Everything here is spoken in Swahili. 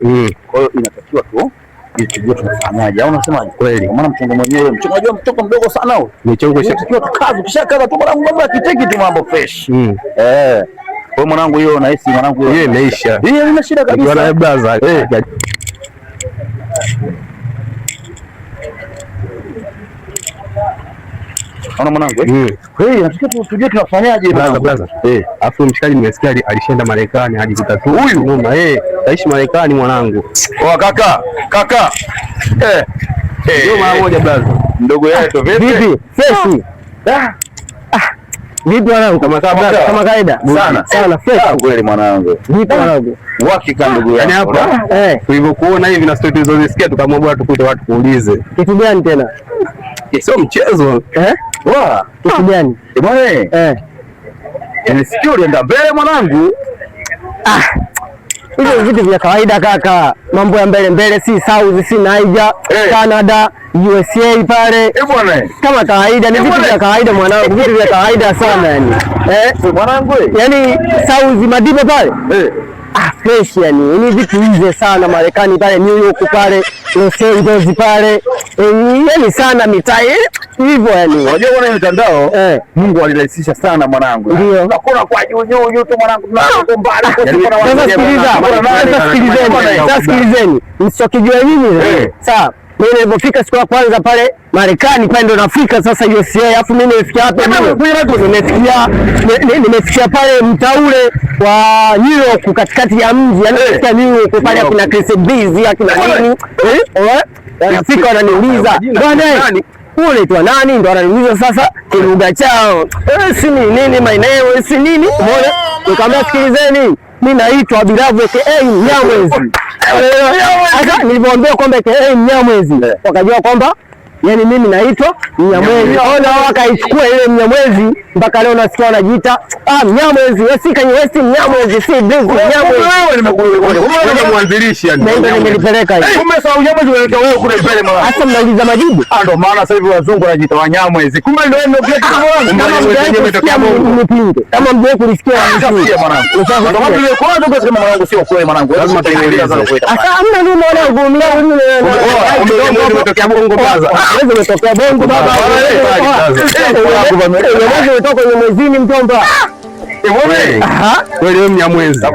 Kwa hiyo inatakiwa tu tujue tunafanyaje, au unasemaje? Kweli, kwa maana mchongo mwenyewe unajua mchongo mdogo sana huo. Mchongo inatakiwa tukaze, ukishakaza tu mwanangu mambo yakiteki tu mambo fresh. Kwa mwanangu hiyo nahisi mwanangu hiyo imeisha. Hiyo ina shida kabisa. Bwana brother. Ona mwanangu nataka tujue tunafanyaje brother. Afu mshikaji nimesikia alishaenda Marekani hadi kutatu. Huyu nyuma taishi Marekani mwanangu. Kaka. Ndio mara moja brother. Ndogo yetu vipi? Fresh. Vipi mwanangu? Kama kawaida. Sana fresh kweli mwanangu. Vipi mwanangu? Uhakika ndugu yangu. Yaani hapa tulivyokuona hivi na story tulizosikia tukamwambia bora tukute watu kuulize. Kitu gani tena? Sio mchezo. Kitu gani? Bwana nisikia ulienda mbele mwanangu. Hizo vitu vya kawaida kaka. Mambo ya mbele si South si Niger, Canada, USA pale. Bwana kama kawaida, ni vitu vya kawaida mwanangu, vitu vya kawaida sana yani. Mwanangu yani South Madiba pale. Fresh yani. Ni vitu hizi sana Marekani pale, New York pale, Los Angeles pale. Yani sana mitai hivyo yani. Unajua bwana mitandao Mungu alirahisisha sana mwanangu. Unakula kwa juu tu mwanangu, tunako mbali kwa Sasa sikilizeni. Msokijua nini? Sawa. Mimi nilipofika siku ya kwanza pale Marekani pale ndo nafika sasa USA, alafu mimi nimefikia hapa nimefikia pale mtaule wa New York katikati ya mji, yani katika New York pale kuna Chris Breeze akina nini nafika wananiuliza bwana ule tu nani, ndo ananiuliza sasa kilugha chao si nini my name si nini, umeona. Nikamwambia sikilizeni, mimi naitwa Bilavu aka Mnyamwezi. Sasa nilipoambia kwamba aka Mnyamwezi wakajua kwamba yani mimi naitwa Mnyamwezi. Ona wakaichukua ile Mnyamwezi mpaka leo nasikia wanajiita Mnyamwezi. Wewe si Kanye West Mnyamwezi, si Breeze Mnyamwezi. Wewe nimekuja mwanzilishi yani. Ndio nimelipeleka hiyo. Kumbe sasa Mnyamwezi unaelekea wewe kule mbele mara. Hata mnauliza majibu. Ndio maana sasa hivi wazungu wanajiita Wanyamwezi. Kumbe ndio ndio kile kitu mwanangu. Kama mjue kulisikia mwanangu. Ndio maana ile kwanza ukasema mwanangu sio kweli mwanangu. Lazima tueleze. Sasa hamna nini mwanangu, mimi umetokea Bongo Plaza. Wewe umetokea Bongo baba. Wewe umetoka kwenye mwezini mtomba. Wewe Mnyamwezi.